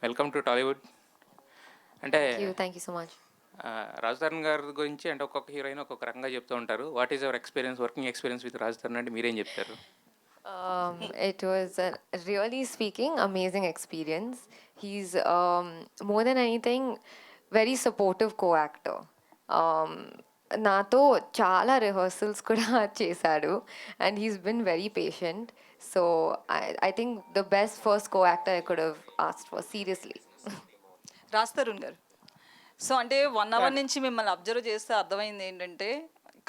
Welcome to Tollywood. అంటే thank you so much. Rajadharan గారి గురించి అంటే ఒక్కొక్క హీరోయిన్ ఒక్కొక్క రకంగా చెప్తూ ఉంటారు. What is your experience, working experience with Rajadharan అంటే మీరేం చెప్తారు? It was a really speaking amazing experience. He's more than anything very supportive co-actor. నాతో చాలా రిహర్సల్స్ కూడా చేశాడు and he's been very patient. So I think the best first co-actor I could have asked for seriously. Raj Tarun గారు, so అంటే 1 hour నుంచి మిమ్మల్ని observe చేస్తే అర్థమైంది ఏంటంటే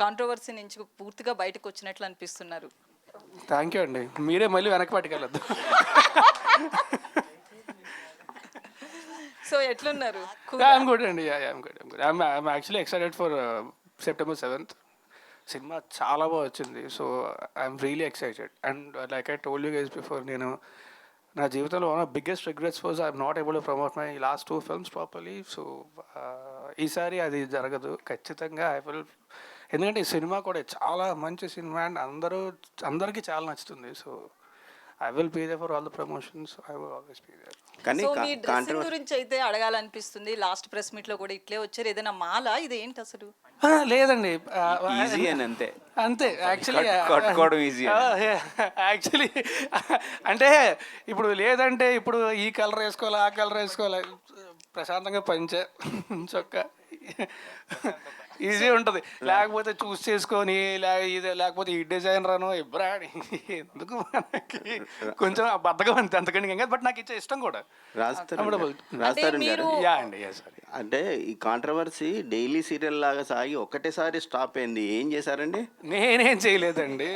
కాంట్రవర్సీ నుంచి పూర్తిగా బయటకు వచ్చినట్లు అనిపిస్తున్నారు. థ్యాంక్ యూ అండి, మీరే మళ్ళీ వెనక్కి పట్టుకెళ్ళద్దు. సో ఎట్లున్నారు? ఐఎమ్ గుడ్ అండి, I'm good. I'm actually excited for September 7th. Cinema చాలా బాగా వచ్చింది. So I'm really excited. And like I told you guys before, నేను నా జీవితంలో one of biggest regrets was I'm not able to promote my last 2 films properly. So ఈసారి అది జరగదు ఖచ్చితంగా. ఐ విల్, ఎందుకంటే ఈ సినిమా కూడా చాలా మంచి సినిమా అండ్ అందరికీ చాలా నచ్చుతుంది. So I will be there for all the promotions. I will always be there. కానీ మీ డ్రెస్సింగ్ గురించి అయితే అడగాలనిపిస్తుంది. లాస్ట్ ప్రెస్ మీట్ లో కూడా ఇట్లే వచ్చారు. ఏదైనా మాల ఇది ఏంటి అసలు? లేదండి, ఈజీ అని అంతే అంతే. యాక్చువల్లీ అంటే ఇప్పుడు లేదంటే ఇప్పుడు ఈ కలర్ వేసుకోవాలి, ఆ కలర్ వేసుకోవాలి, ప్రశాంతంగా పంచే చొక్క ఈజీ ఉంటుంది. లేకపోతే చూస్ చేసుకొని లేకపోతే ఈ డిజైనర్ అనో ఇబ్రాని ఎందుకు మనకి కొంచెం బద్దగా అంతే, అంతకంటే ఇంకా. బట్ నాకు ఇచ్చే ఇష్టం కూడా. అంటే ఈ కాంట్రవర్సీ డైలీ సీరియల్ లాగా సాగి ఒక్కటేసారి స్టాప్ అయింది. ఏం చేశారండి? నేనేమీ చేయలేదండి.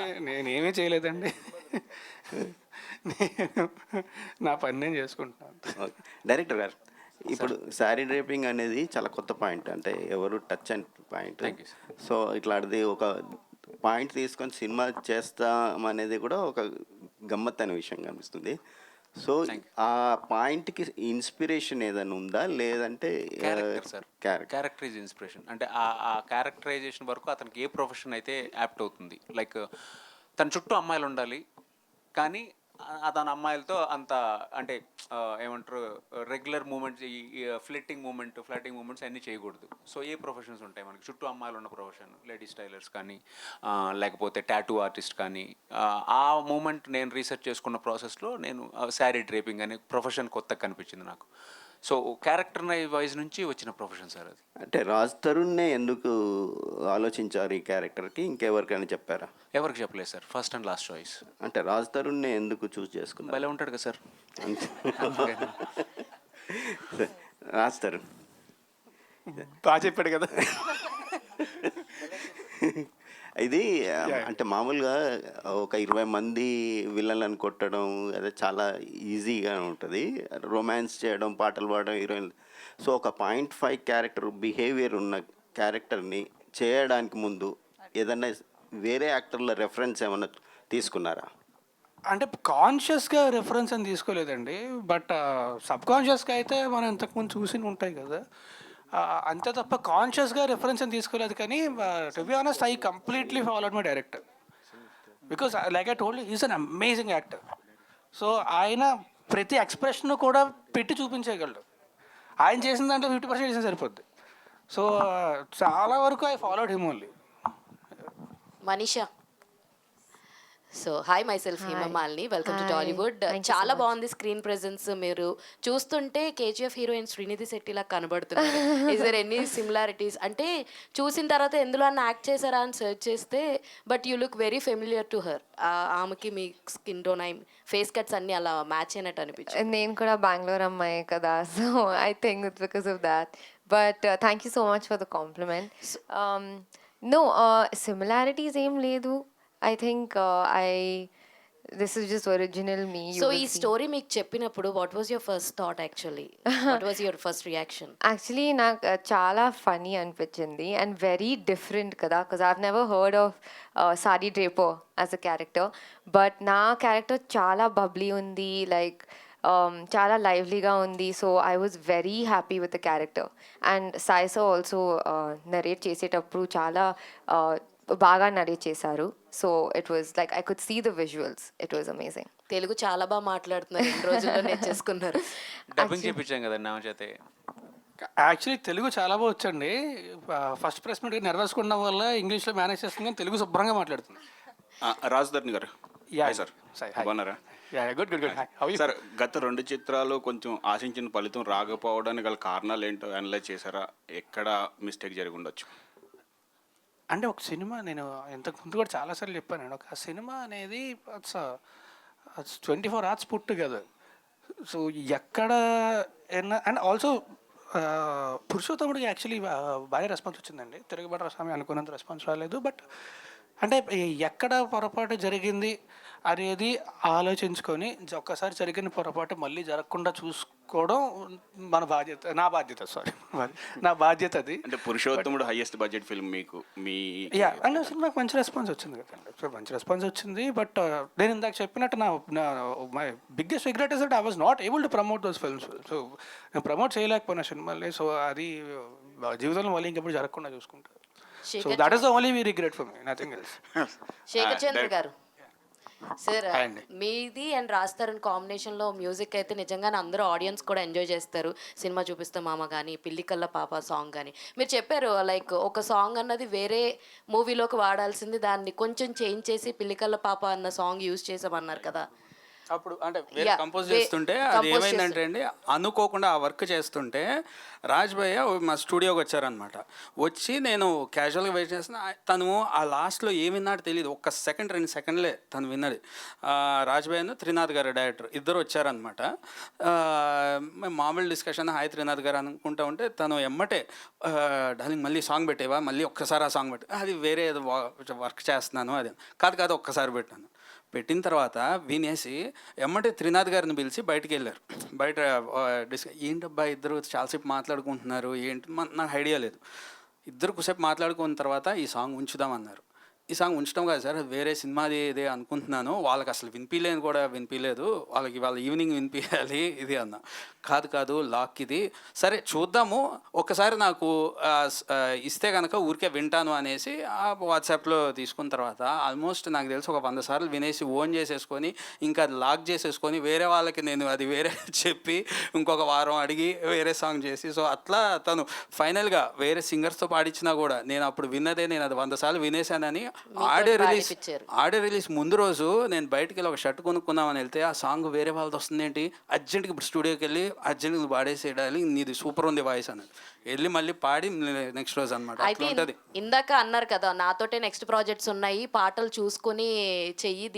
నేను నా పని నేను చేసుకుంటున్నాను. డైరెక్టర్ గారు, ఇప్పుడు శారీ డ్రేపింగ్ అనేది చాలా కొత్త పాయింట్, అంటే ఎవరు టచ్ అండ్ పాయింట్. సో ఇట్లాంటిది ఒక పాయింట్ తీసుకొని సినిమా చేస్తామనేది కూడా ఒక గమ్మత్ అనే విషయం కనిపిస్తుంది. సో ఆ పాయింట్కి ఇన్స్పిరేషన్ ఏదైనా ఉందా, లేదంటే క్యారెక్టర్ ఈజ్ ఇన్స్పిరేషన్. అంటే ఆ క్యారెక్టరైజేషన్ వరకు అతనికి ఏ ప్రొఫెషన్ అయితే యాప్ట్ అవుతుంది. లైక్ తన చుట్టూ అమ్మాయిలు ఉండాలి, కానీ అతను అమ్మాయిలతో అంత అంటే ఏమంటారు రెగ్యులర్ మూమెంట్స్, ఈ ఫ్లటింగ్ మూమెంట్స్ అన్నీ చేయకూడదు. సో ఏ ప్రొఫెషన్స్ ఉంటాయి మనకి చుట్టూ అమ్మాయిలు ఉన్న ప్రొఫెషన్, లేడీస్ టైలర్స్ కానీ లేకపోతే టాటూ ఆర్టిస్ట్ కానీ. ఆ మూమెంట్ నేను రీసెర్చ్ చేసుకున్న ప్రాసెస్లో నేను శారీ డ్రేపింగ్ అనే ప్రొఫెషన్ కొత్తగా కనిపించింది నాకు. సో క్యారెక్టర్ వైజ్ నుంచి వచ్చిన ప్రొఫెషన్ సార్ అది. అంటే రాజ్ తరుణ్నే ఎందుకు ఆలోచించారు ఈ క్యారెక్టర్కి? ఇంకెవరికైనా చెప్పారా? ఎవరికి చెప్పలేదు sir, first and last choice. అంటే రాజ్ తరుణ్నే ఎందుకు చూస్ చేసుకున్నారు? భలే ఉంటాడు కదా సార్. రాజ్ తరుణ్ బాగా చెప్పాడు కదా. ఇది అంటే మామూలుగా ఒక 20 మంది విలన్లను కొట్టడం అదే చాలా ఈజీగా ఉంటుంది. రొమాన్స్ చేయడం, పాటలు పాడడం హీరోయిన్. సో ఒక 0.5 క్యారెక్టర్ బిహేవియర్ ఉన్న క్యారెక్టర్ని చేయడానికి ముందు ఏదన్నా వేరే యాక్టర్ల రెఫరెన్స్ ఏమన్నా తీసుకున్నారా? అంటే కాన్షియస్గా రెఫరెన్స్ అని తీసుకోలేదండి, బట్ సబ్కాన్షియస్గా అయితే మనం ఇంతకుముందు చూసి ఉంటాయి కదా, అంతే తప్ప కాన్షియస్గా రెఫరెన్స్ అని తీసుకోలేదు. కానీ to be honest I completely followed my director because like I told he's an amazing actor. So ఆయన ప్రతి ఎక్స్ప్రెషన్ కూడా పెట్టి చూపించగలడు. ఆయన చేసిన దాంట్లో 50% చేసిన సరిపోద్ది. సో చాలా వరకు I followed him only. Manisha, so hi, myself Himamalini, welcome to Tollywood. చాలా బాగుంది స్క్రీన్ ప్రెజెన్స్. మీరు చూస్తుంటే కేజీఎఫ్ హీరోయిన్ శ్రీనిధి శెట్టిలా కనబడుతున్నారు. Is there any similarities? అంటే చూసిన తర్వాత ఎందులో అన్న యాక్ట్ చేశారా అని సెర్చ్ చేస్తే but you look very familiar to her. ఆమెకి మీ స్కిన్ టోన్, ఫేస్ కట్స్ అన్ని అలా మ్యాచ్ అయినట్టు అనిపించింది. నేను కూడా బెంగళూరు అమ్మాయి కదా, so I think it's because of that. But thank you so much for the compliment. No similarities ఏం లేదు. I think this is just original me. So ee story meek cheppinappudu what was your first thought actually? What was your first reaction? Actually నాకు చాలా funny అనిపించింది and very different కదా, because I've never heard of Sari Draper as a character, but నా character చాలా bubbly ఉంది, like చాలా లైవ్లీగా ఉంది. So I was very happy with the character. And సాయిసో ఆల్సో నరేట్ చేసేటప్పుడు చాలా బాగా నరేట్ చేశారు. So it was like I could see the visuals. It was amazing. Telugu చాలా బాగా మాట్లాడుతున్నారు, 2 రోజుల్లో నేర్చేసుకున్నారు. డబ్బింగ్ చేయించాం కదండి ఆమె చేతే. యాక్చువల్లీ తెలుగు చాలా బాగా వచ్చండి. ఫస్ట్ ప్రెస్ మీట్ నర్వస్గా ఉండడం వల్ల ఇంగ్లీష్లో మేనేజ్ చేస్తుంది, కానీ తెలుగు శుభ్రంగా మాట్లాడుతుంది. రాజధర్ని గారు, హాయ్ సార్, బాగున్నారా? Good good good. సార్, గత 2 చిత్రాలు కొంచెం ఆశించిన ఫలితం రాకపోవడానికి గల కారణాలు ఏంటో అనలైజ్ చేశారా? ఎక్కడ మిస్టేక్ జరిగి ఉండొచ్చు? అంటే ఒక సినిమా, నేను ఇంతకు ముందు కూడా చాలాసార్లు చెప్పాను, ఒక సినిమా అనేది 24 hours పుట్ టుగెదర్. సో ఎక్కడ అండ్ ఆల్సో పురుషోత్తముడికి యాక్చువల్లీ బాగా రెస్పాన్స్ వచ్చిందండి. తిరుగుబాటు స్వామి అనుకున్నంత రెస్పాన్స్ రాలేదు. బట్ అంటే ఎక్కడ పొరపాటు జరిగింది అనేది ఆలోచించుకొని ఒక్కసారి జరిగిన పొరపాటు మళ్ళీ జరగకుండా చూసుకోవడం మన బాధ్యత, నా బాధ్యత అది. అంటే పురుషోత్తముడు హైయెస్ట్ బడ్జెట్ ఫిల్మ్ మీకు, మీ అండ్ సినిమాకి మంచి రెస్పాన్స్ వచ్చింది కదండి. సో మంచి రెస్పాన్స్ వచ్చింది. బట్ నేను ఇందాక చెప్పినట్టు నా my biggest regret is that I was not able to promote those films. So నేను ప్రమోట్ చేయలేకపోయినా సినిమాల్ని. సో అది జీవితంలో మళ్ళీ ఇంకెప్పుడు జరగకుండా చూసుకుంటాను. So that is the only we regret for me, nothing else. Shekhar Chandra గారు సార్, Hi అండి. మీది అండ్ రాజ్ తరుణ్ కాంబినేషన్లో మ్యూజిక్ అయితే నిజంగానే అందరూ ఆడియన్స్ కూడా ఎంజాయ్ చేస్తారు. సినిమా చూపిస్తే మామ కానీ, పిల్లి కల్ల పాప సాంగ్ కానీ మీరు చెప్పారు, లైక్ ఒక సాంగ్ అన్నది వేరే మూవీలోకి వాడాల్సింది దాన్ని కొంచెం చేంజ్ చేసి పిల్లి కల్ల పాప అన్న సాంగ్ యూజ్ చేసామన్నారు కదా. అప్పుడు అంటే వేరే Yeah, కంపోజ్ వే- చేస్తుంటే అది compose ఏమైందంటే అండి, అనుకోకుండా ఆ వర్క్ చేస్తుంటే రాజ్ భయ్య మా స్టూడియోకి వచ్చారనమాట. వచ్చి నేను క్యాజువల్గా వెయిట్ చేసిన, తను ఆ లాస్ట్లో ఏం విన్నాడో తెలియదు. 1 సెకండ్ 2 సెకండ్లే తను విన్నది. రాజ్ భయ్యను త్రినాథ్ గారు డైరెక్టర్ ఇద్దరు వచ్చారనమాట. మేము మామూలు డిస్కషన్ హాయ్ త్రినాథ్ గారు అనుకుంటా ఉంటే తను ఎమ్మటే డార్లింగ్ మళ్ళీ సాంగ్ పెట్టేవా, మళ్ళీ ఒక్కసారి ఆ సాంగ్ పెట్టు, అది వేరే ఏదో వర్క్ చేస్తున్నాను, అది కాదు ఒక్కసారి పెట్టాను. పెట్టిన తర్వాత వినేసి ఎమ్మటే త్రినాథ్ గారిని పిలిచి బయటికి వెళ్ళారు. బయట ఏంటబ్బా ఇద్దరు చాలాసేపు మాట్లాడుకుంటున్నారు ఏంటి, నాకు ఐడియా లేదు. ఇద్దరు కొద్దిసేపు మాట్లాడుకున్న తర్వాత ఈ సాంగ్ ఉంచుదామన్నారు. ఈ సాంగ్ ఉంచడం కాదు సార్, వేరే సినిమాది ఇదే అనుకుంటున్నాను, వాళ్ళకి అసలు వినిపించలేదు, వాళ్ళకి వాళ్ళ ఈవినింగ్ వినిపించాలి ఇది అన్న. కాదు లాక్ ఇది, సరే చూద్దాము ఒక్కసారి నాకు ఇస్తే కనుక ఊరికే వింటాను అనేసి ఆ వాట్సాప్లో తీసుకున్న తర్వాత ఆల్మోస్ట్ నాకు తెలిసి ఒక 100 సార్లు వినేసి ఓన్ చేసేసుకొని ఇంకా అది లాక్ చేసేసుకొని వేరే వాళ్ళకి నేను అది వేరే చెప్పి ఇంకొక వారం అడిగి వేరే సాంగ్ చేసి, సో అట్లా తను ఫైనల్గా వేరే సింగర్స్తో పాడించినా కూడా నేను అప్పుడు విన్నదే నేను అది 100 సార్లు వినేసానని. ఆడియో రిలీజ్ ముందు రోజు నేను బయటికి వెళ్ళి ఒక షర్ట్ కొనుక్కుందామని వెళ్తే ఆ సాంగ్ వేరే వాళ్ళతో వస్తుంది ఏంటి, అర్జెంట్కి ఇప్పుడు స్టూడియోకి వెళ్ళి అర్జెంట్గా పాడేసేయాలి, నీది సూపర్ ఉంది వాయిస్ అని వెళ్ళి మళ్ళీ పాడి నెక్స్ట్ రోజు అనమాట. అయితే ఇందాక అన్నారు కదా నాతోటే నెక్స్ట్ ప్రాజెక్ట్స్ ఉన్నాయి, పాటలు చూసుకొని చెయ్యి,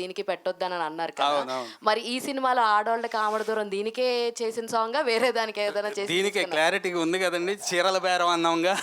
దీనికి పెట్టొద్దని అన్నారు కదా. మరి ఈ సినిమాలో ఆడవాళ్ళకి ఆమడ దూరం దీనికే చేసిన సాంగ్ వేరే దానికి ఏదైనా చేసి దీనికే క్లారిటీగా ఉంది కదండి, చీరల బేరం అన్నాంగా.